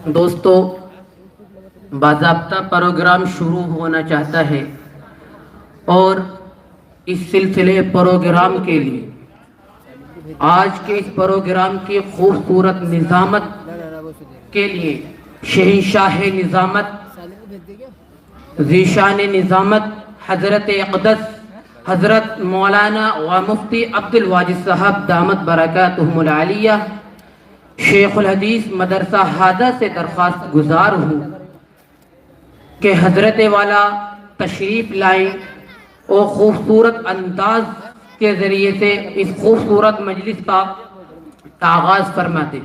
دوستو، باضابطہ پروگرام شروع ہونا چاہتا ہے اور اس سلسلے پروگرام کے لیے آج کے اس پروگرام کی خوبصورت نظامت کے لیے شہنشاہ نظامت، ذیشان نظامت حضرت اقدس حضرت مولانا و مفتی عبد الواجد صاحب دامت برکاتہم العالیہ شیخ الحدیث مدرسہ ہادہ سے درخواست گزار ہوں کہ حضرت والا تشریف لائیں اور خوبصورت انداز کے ذریعے سے اس خوبصورت مجلس کا آغاز فرما دیں۔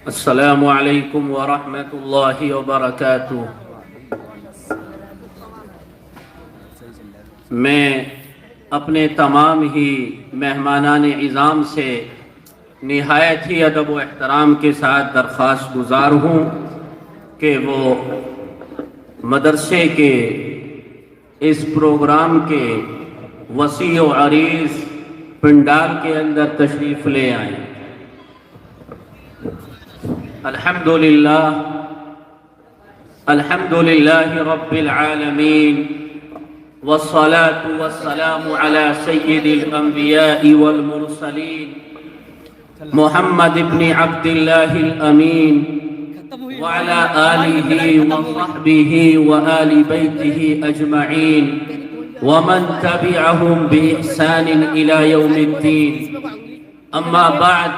السلام علیکم ورحمۃ اللہ وبرکاتہ۔ میں اپنے تمام ہی مہمانان عظام سے نہایت ہی ادب و احترام کے ساتھ درخواست گزار ہوں کہ وہ مدرسے کے اس پروگرام کے وسیع و عریض پنڈال کے اندر تشریف لے آئیں۔ الحمدللہ رب العالمین والصلاة والسلام على سید الانبیاء والمرسلین محمد بن عبد اللہ الامین وعلى آلہ وصحبہ وآل بیتہ اجمعین ومن تبعهم بإحسان إلى يوم الدین۔ اما بعد،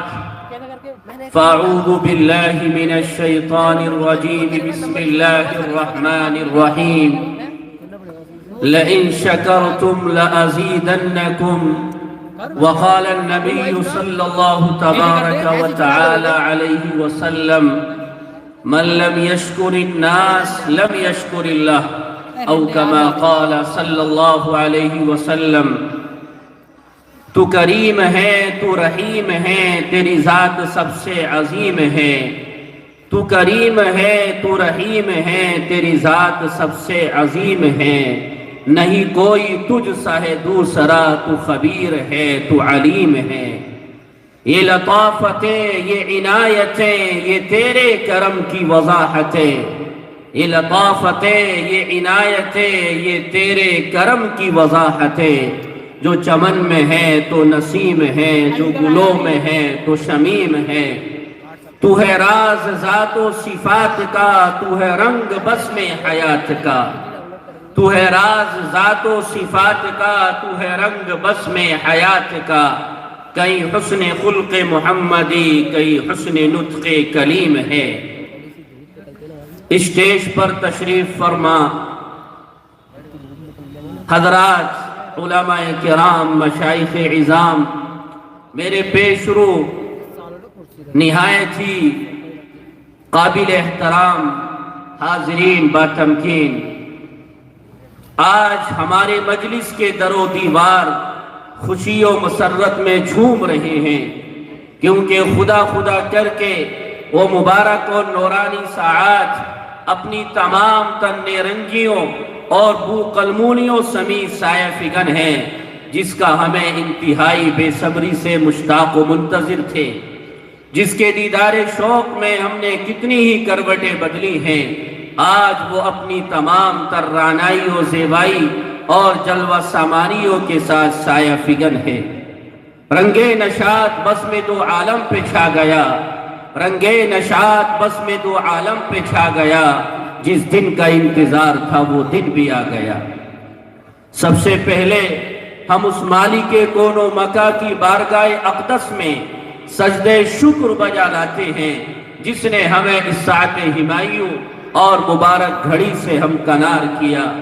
فاعوذ باللہ من الشیطان الرجیم، بسم اللہ الرحمن الرحیم۔ لئن شکرتم لأزیدنکم، وقال النبی صلی اللہ تبارک وتعالی علیہ وسلم، من لم يشکر الناس لم يشکر اللہ، او کما قال صلی اللہ علیہ وسلم۔ تو کریم ہے، تو رحیم ہے، تیری ذات سب سے عظیم ہے۔ تو کریم ہے، تو رحیم ہے، تیری ذات سب سے عظیم ہے۔ نہیں کوئی تجھ سا ہے دوسرا، تو خبیر ہے، تو علیم ہے۔ یہ لطافتیں، یہ عنایتیں، یہ تیرے کرم کی وضاحتیں۔ یہ لطافتیں، یہ عنایتیں، یہ تیرے کرم کی وضاحتیں۔ جو چمن میں ہے تو نسیم ہے، جو گلوں میں ہے تو شمیم ہے۔ تو ہے راز ذات و صفات کا، تو ہے رنگ بس میں حیات کا۔ تو ہے راز ذات و صفات کا، تو ہے رنگ بس میں حیات کا۔ کئی حسن خلق محمدی، کئی حسن نطق کلیم ہے۔ اسٹیج پر تشریف فرما حضرات، علماء کرام، مشائخ عظام، میرے پیش رو نہایت ہی قابل احترام حاضرین باتمکین، آج ہمارے مجلس کے در و دیوار خوشی و مسرت میں جھوم رہے ہیں، کیونکہ خدا خدا کر کے وہ مبارک اور نورانی ساعات اپنی تمام تن رنگیوں اور بو قلمونیوں سمیت سایہ فگن ہیں، جس کا ہمیں انتہائی بے صبری سے مشتاق و منتظر تھے، جس کے دیدار شوق میں ہم نے کتنی ہی کروٹیں بدلی ہیں۔ آج وہ اپنی تمام تر رعنائی و زیبائی اور جلوہ سامانیوں کے ساتھ سایہ فگن ہے۔ رنگے نشاط بس میں دو عالم پہ چھا گیا، رنگے نشاط بس میں دو عالم پہ چھا گیا، جس دن کا انتظار تھا وہ دن بھی آ گیا۔ سب سے پہلے ہم اس مالک کون و مکا کی بارگاہ اقدس میں سجدے شکر بجا لاتے ہیں، جس نے ہمیں اس ساعت ہمایوں اور مبارک گھڑی سے ہمکنار کیا،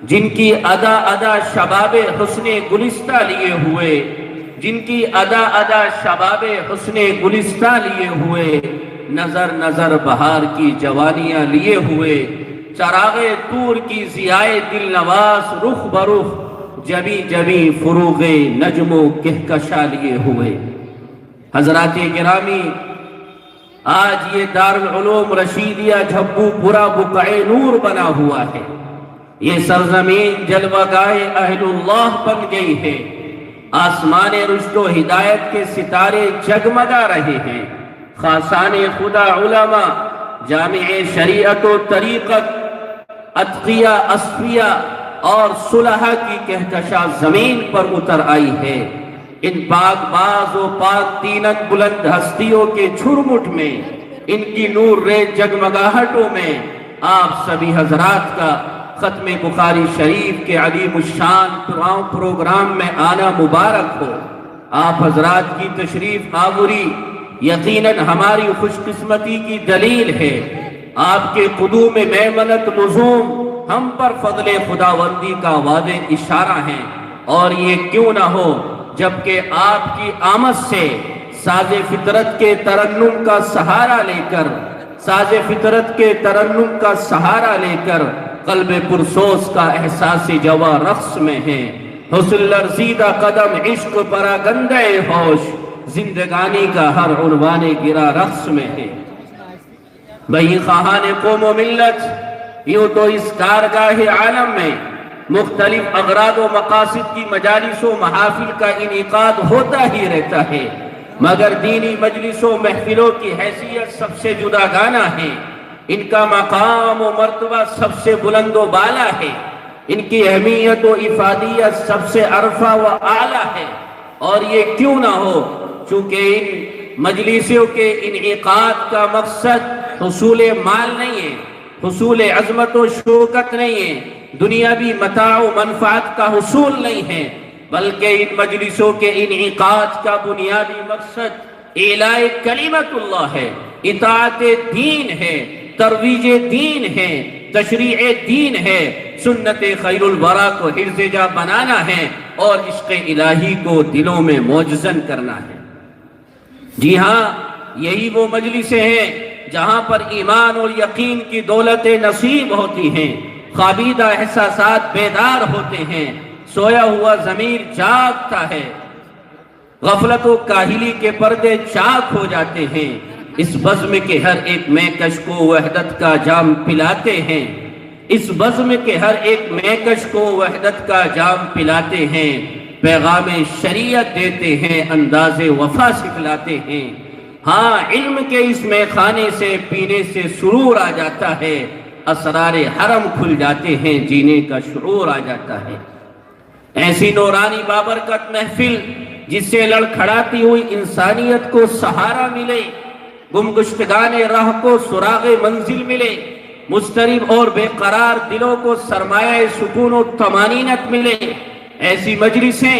جن کی ادا ادا شباب حسن گلستہ لیے ہوئے، جن کی ادا ادا شباب حسن گلستہ لیے ہوئے، نظر نظر بہار کی جوانیاں لیے ہوئے، چراغ طور کی ضیائے دل نواز رخ برخ، جبی جبی فروغ نجم و کہکشاں لیے ہوئے۔ حضرات گرامی، آج یہ دارالعلوم رشیدیہ جھبو پورا بقعِ نور بنا ہوا ہے۔ یہ سرزمین جلوہ گاہ اہل اللہ بن گئی ہے، آسمان رشد و ہدایت کے ستارے جگمگا رہے ہیں، خاصان خدا علماء، جامع شریعت و طریقت، اتقیاء اصفیاء اور صلحاء کی کہکشاں زمین پر اتر آئی ہے۔ ان پاک باز و پاک تینت بلند ہستیوں کے جھرمٹ میں، ان کی نور ریز جگمگاہٹوں میں آپ سبھی حضرات کا ختم بخاری شریف کے عظیم الشان پروگرام میں آنا مبارک ہو۔ آپ حضرات کی تشریف آوری یقیناً ہماری خوش قسمتی کی دلیل ہے۔ آپ کے قدوم میمنت لزوم ہم پر فضل خداوندی کا واضح اشارہ ہے، اور یہ کیوں نہ ہو جبکہ آپ کی آمد سے ساز فطرت کے ترنم کا سہارا لے کر قلب پرسوز کا احساس جوا رقص میں ہے، حسن لرزیدہ قدم عشق پراگندہ ہوش، زندگانی کا ہر عنوان گرا رقص میں ہے۔ بھئی خواہان قوم و ملت، یوں تو اس کارگاہ عالم میں مختلف اغراض و مقاصد کی مجالس و محافل کا انعقاد ہوتا ہی رہتا ہے، مگر دینی مجلس و محفلوں کی حیثیت سب سے جداگانہ ہے، ان کا مقام و مرتبہ سب سے بلند و بالا ہے، ان کی اہمیت و افادیت سب سے عرفہ و اعلیٰ ہے، اور یہ کیوں نہ ہو چونکہ ان مجلسوں کے انعقاد کا مقصد حصول مال نہیں ہے، حصول عظمت و شوکت نہیں ہے، دنیاوی متاع و منفعت کا حصول نہیں ہے، بلکہ ان مجلسوں کے انعقاد کا بنیادی مقصد اعلاء کلمت اللہ ہے، اطاعت دین ہے، ترویج دین ہے، تشریع دین ہے، سنت خیر الورا کو حرز جا بنانا ہے، اور عشق الہی کو دلوں میں موجزن کرنا ہے۔ جی ہاں، یہی وہ مجلسیں ہیں جہاں پر ایمان اور یقین کی دولت نصیب ہوتی ہیں، خوابیدہ احساسات بیدار ہوتے ہیں، سویا ہوا ضمیر جاگتا ہے، غفلت و کاہلی کے پردے چاک ہو جاتے ہیں، اس بزم کے ہر ایک میکش کو وحدت کا جام پلاتے ہیں، اس بزم کے ہر ایک میکش کو وحدت کا جام پلاتے ہیں، پیغام شریعت دیتے ہیں، انداز وفا سکھلاتے ہیں۔ ہاں، علم کے اس میخانے سے پینے سے سرور آ جاتا ہے، اسرار حرم کھل جاتے ہیں، جینے کا شعور آ جاتا ہے۔ ایسی نورانی بابرکت محفل جس سے لڑکھڑاتی ہوئی انسانیت کو سہارا ملے، گمگشتگان راہ کو سراغ منزل ملے، مضطرب اور بے قرار دلوں کو سرمایہ سکون و طمانینت ملے، ایسی مجلسیں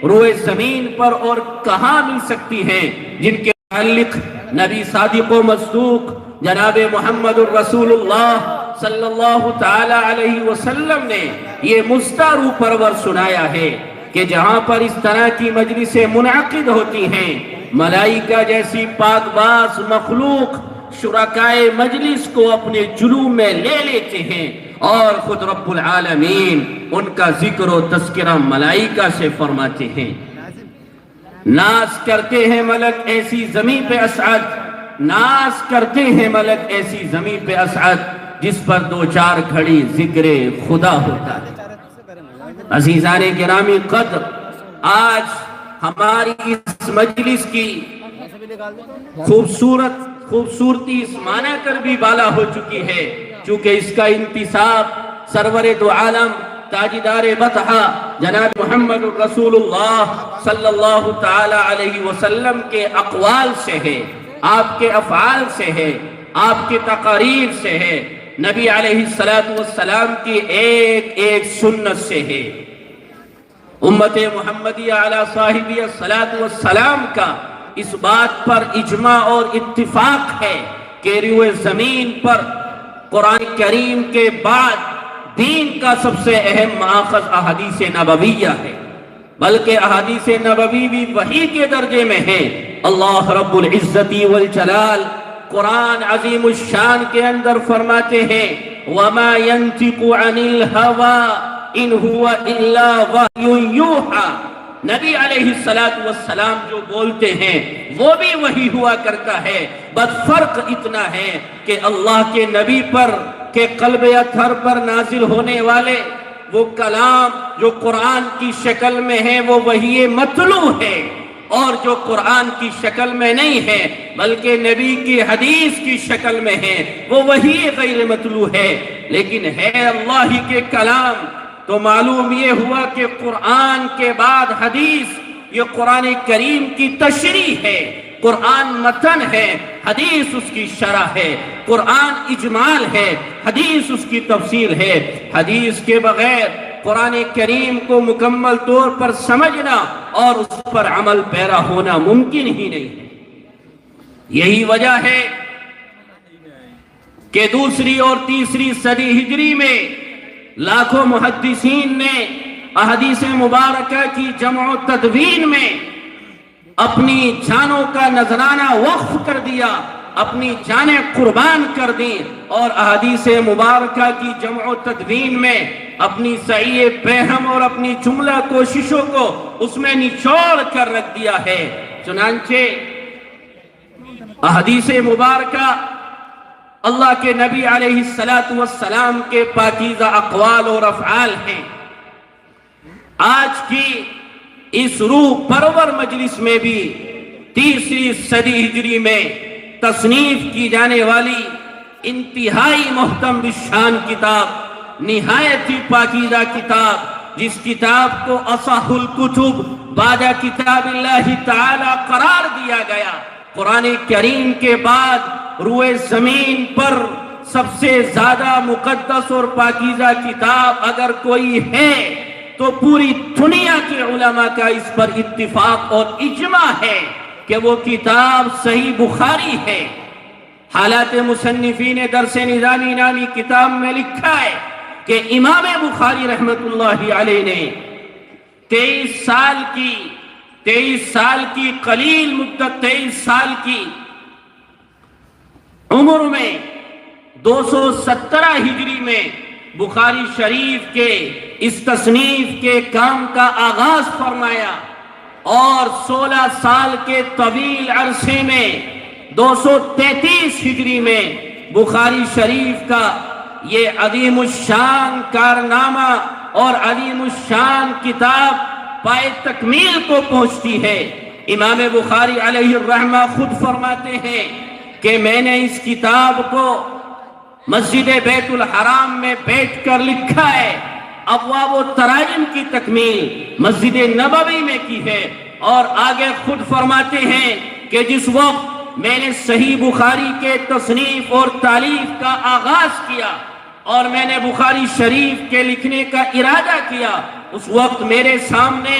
روئے زمین پر اور کہاں مل سکتی ہیں جن کے متعلق نبی صادق و مصدوق جناب محمد الرسول اللہ صلی اللہ تعالی علیہ وسلم نے یہ مستعار پرور سنایا ہے کہ جہاں پر اس طرح کی مجلسیں منعقد ہوتی ہیں، ملائکہ جیسی پاک باز مخلوق شرکائے مجلس کو اپنے جلوم میں لے لیتے ہیں، اور خود رب العالمین ان کا ذکر و تذکرہ ملائکہ سے فرماتے ہیں۔ ناز کرتے ہیں ملک ایسی زمین پہ اسعد، ناز کرتے ہیں ملک ایسی زمین پہ اسعد جس پر دو چار گھڑی ذکر خدا ہوتا ہے۔ عزیزان گرامی قدر، آج ہماری اس مجلس کی خوبصورتی اس معنی کر بھی بالا ہو چکی ہے چونکہ اس کا انتصاب سرور دو عالم تاجدار بطحہ جناب محمد رسول اللہ صلی اللہ تعالی علیہ وسلم کے اقوال سے ہے، آپ کے افعال سے ہے، آپ کے تقاریر سے ہے، نبی علیہ السلام کی ایک ایک سنت سے ہے۔ امت محمدیہ علی صاحبی السلام کا اس بات پر اجماع اور اتفاق ہے کہ روئے زمین پر قرآن کریم کے بعد دین کا سب سے اہم مآخذ احادیث نبویہ ہے، بلکہ احادیث نبوی بھی وحی کے درجے میں ہے۔ اللہ رب العزت والجلال قرآن عظیم الشان کے اندر فرماتے ہیں وَمَا يَنْتِقُ عَنِ الْهَوَىٰ إِنْ هُوَ إِلَّا وَحْيٌ يُوحَىٰ، نبی علیہ السلام جو بولتے ہیں وہ بھی وہی ہوا کرتا ہے، بس فرق اتنا ہے کہ اللہ کے نبی پر کہ قلب اطہر پر نازل ہونے والے وہ کلام جو قرآن کی شکل میں ہے وہ وحی مطلوع ہے، اور جو قرآن کی شکل میں نہیں ہے بلکہ نبی کی حدیث کی شکل میں ہے وہ وحی غیر مطلوع ہے، لیکن ہے اللہ ہی کے کلام۔ تو معلوم یہ ہوا کہ قرآن کے بعد حدیث، یہ قرآن کریم کی تشریح ہے۔ قرآن متن ہے، حدیث اس کی شرح ہے۔ قرآن اجمال ہے، حدیث اس کی تفصیل ہے۔ حدیث کے بغیر قرآن کریم کو مکمل طور پر سمجھنا اور اس پر عمل پیرا ہونا ممکن ہی نہیں ہے۔ یہی وجہ ہے کہ دوسری اور تیسری صدی ہجری میں لاکھوں محدثین نے احادیث مبارکہ کی جمع و تدوین میں اپنی جانوں کا نذرانہ وقف کر دیا، اپنی جانیں قربان کر دیں، اور احادیث مبارکہ کی جمع و تدوین میں اپنی سعی فہم اور اپنی جملہ کوششوں کو اس میں نچوڑ کر رکھ دیا ہے۔ چنانچہ احادیث مبارکہ اللہ کے نبی علیہ السلام کے پاکیزہ اقوال اور افعال ہیں۔ آج کی اس روح پرور مجلس میں بھی تیسری صدی ہجری میں تصنیف کی جانے والی انتہائی محترم بالشان کتاب، نہایت ہی پاکیزہ کتاب، جس کتاب کو اصح الکتب بعد کتاب اللہ تعالی قرار دیا گیا، قرآن کریم کے بعد روئے زمین پر سب سے زیادہ مقدس اور پاکیزہ کتاب اگر کوئی ہے تو پوری دنیا کے علماء کا اس پر اتفاق اور اجماع ہے کہ وہ کتاب صحیح بخاری ہے۔ حالات مصنفین درس نظامی نامی کتاب میں لکھا ہے کہ امام بخاری رحمت اللہ علیہ نے 23 سال کی قلیل مدت 23 سال کی عمر میں 217 ہجری میں بخاری شریف کے اس تصنیف کے کام کا آغاز فرمایا، اور 16 سال کے طویل عرصے میں 233 ہجری میں بخاری شریف کا یہ عظیم الشان کارنامہ اور عظیم الشان کتاب پائے تکمیل کو پہنچتی ہے۔ امام بخاری علیہ الرحمہ خود فرماتے ہیں کہ میں نے اس کتاب کو مسجد بیت الحرام میں بیٹھ کر لکھا ہے، ابواب و تراجم کی تکمیل مسجد نبوی میں کی ہے، اور آگے خود فرماتے ہیں کہ جس وقت میں نے صحیح بخاری کے تصنیف اور تالیف کا آغاز کیا اور میں نے بخاری شریف کے لکھنے کا ارادہ کیا، اس وقت میرے سامنے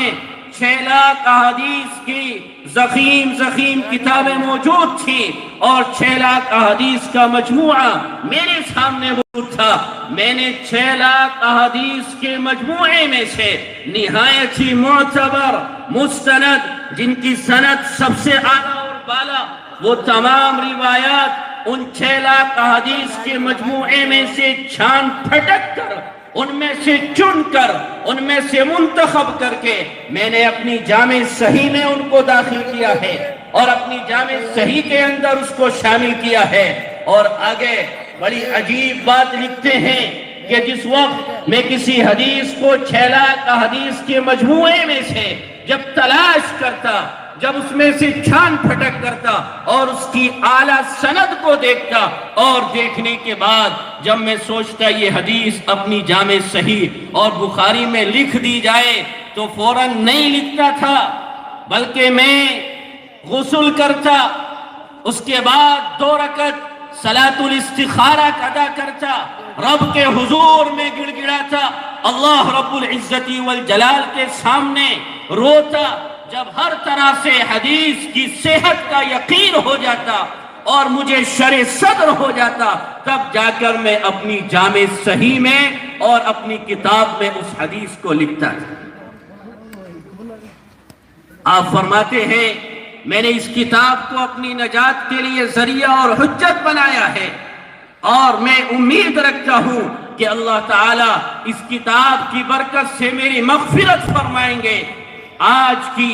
6 لاکھ احادیث کی ضخیم کتابیں موجود تھیں، اور 6 لاکھ احادیث کا مجموعہ میرے سامنے موجود تھا۔ میں نے 6 لاکھ احادیث کے مجموعے میں سے نہایت ہی معتبر مستند، جن کی سند سب سے اعلیٰ اور بالا، وہ تمام روایات ان 6 لاکھ احادیث کے مجموعے میں سے چھان پھٹک کر، ان میں سے چن کر، ان میں سے منتخب کر کے میں نے اپنی جامع صحیح میں ان کو داخل کیا ہے، اور اپنی جامع صحیح کے اندر اس کو شامل کیا ہے۔ اور آگے بڑی عجیب بات لکھتے ہیں کہ جس وقت میں کسی حدیث کو 6 لاکھ احادیث کے مجموعے میں سے جب تلاش کرتا، جب اس میں سے چھان پھٹک کرتا اور اس کی اعلیٰ سند کو دیکھتا، اور دیکھنے کے بعد جب میں سوچتا یہ حدیث اپنی جامع صحیح اور بخاری میں لکھ دی جائے تو فوراً نہیں لکھتا تھا، بلکہ میں غسل کرتا، اس کے بعد 2 رکعت صلاۃ الاستخارہ ادا کرتا، رب کے حضور میں گڑ گڑاتا، اللہ رب العزت والجلال کے سامنے روتا۔ جب ہر طرح سے حدیث کی صحت کا یقین ہو جاتا اور مجھے شرح صدر ہو جاتا، تب جا کر میں اپنی جامع صحیح میں اور اپنی کتاب میں اس حدیث کو لکھتا تھا۔ آپ فرماتے ہیں میں نے اس کتاب کو اپنی نجات کے لیے ذریعہ اور حجت بنایا ہے، اور میں امید رکھتا ہوں کہ اللہ تعالیٰ اس کتاب کی برکت سے میری مغفرت فرمائیں گے۔ آج کی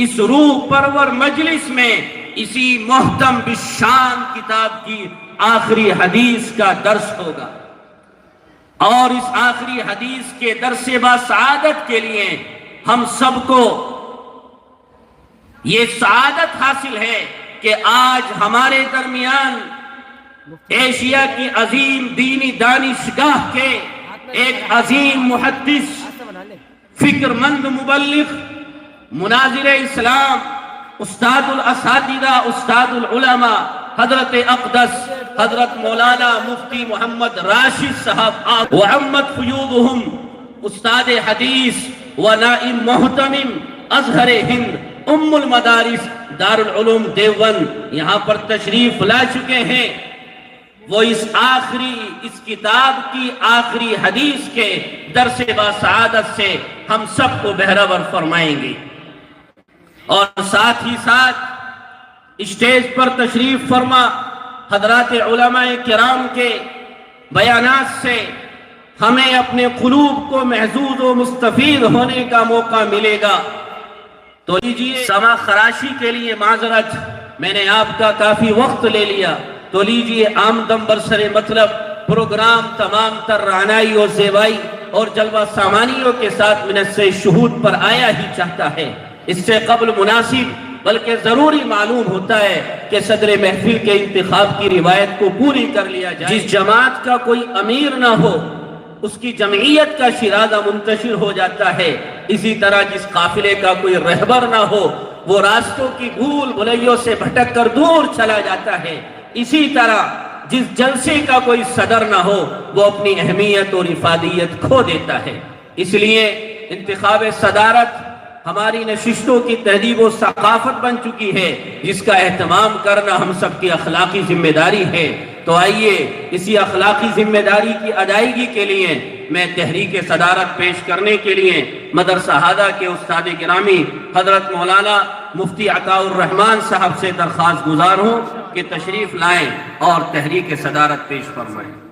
اس روح پرور مجلس میں اسی محترم بالشان کتاب کی آخری حدیث کا درس ہوگا۔ اور اس آخری حدیث کے درس با سعادت کے لیے ہم سب کو یہ سعادت حاصل ہے کہ آج ہمارے درمیان ایشیا کی عظیم دینی دانشگاہ کے ایک عظیم محدث، فکر مند مبلغ، مناظر اسلام، استاد الاساتذہ، استاد العلماء، حضرت اقدس حضرت مولانا مفتی محمد راشد صاحب وعمت فیوضہم، استاد حدیث و نائب محتمم ازہر ہند ام المدارس دارالعلوم دیوبند یہاں پر تشریف لا چکے ہیں۔ وہ اس کتاب کی آخری حدیث کے درس با سعادت سے ہم سب کو بہرور فرمائیں گے، اور ساتھ ہی ساتھ اسٹیج پر تشریف فرما حضرات علماء کرام کے بیانات سے ہمیں اپنے قلوب کو محظوظ و مستفید ہونے کا موقع ملے گا۔ تو لیجئے، سما خراشی کے لیے معذرت، میں نے آپ کا کافی وقت لے لیا، تو لیجئے آمدم برسر مطلب پروگرام تمام تر رعنائی و زیبائی اور جلوہ سامانیوں کے ساتھ منصہ شہود پر آیا ہی چاہتا ہے۔ اس سے قبل مناسب بلکہ ضروری معلوم ہوتا ہے کہ صدر محفل کے انتخاب کی روایت کو پوری کر لیا جائے۔ جس جماعت کا کوئی امیر نہ ہو اس کی جمعیت کا شرازہ منتشر ہو جاتا ہے، اسی طرح جس قافلے کا کوئی رہبر نہ ہو وہ راستوں کی بھول بھلیوں سے بھٹک کر دور چلا جاتا ہے، اسی طرح جس جلسے کا کوئی صدر نہ ہو وہ اپنی اہمیت اور افادیت کھو دیتا ہے۔ اس لیے انتخاب صدارت ہماری نشستوں کی تہذیب و ثقافت بن چکی ہے، جس کا اہتمام کرنا ہم سب کی اخلاقی ذمہ داری ہے۔ تو آئیے اسی اخلاقی ذمہ داری کی ادائیگی کے لیے میں تحریک صدارت پیش کرنے کے لیے مدرسہ ہادہ کے استاد گرامی حضرت مولانا مفتی عطاء الرحمن صاحب سے درخواست گزار ہوں کہ تشریف لائیں اور تحریک صدارت پیش فرمائیں۔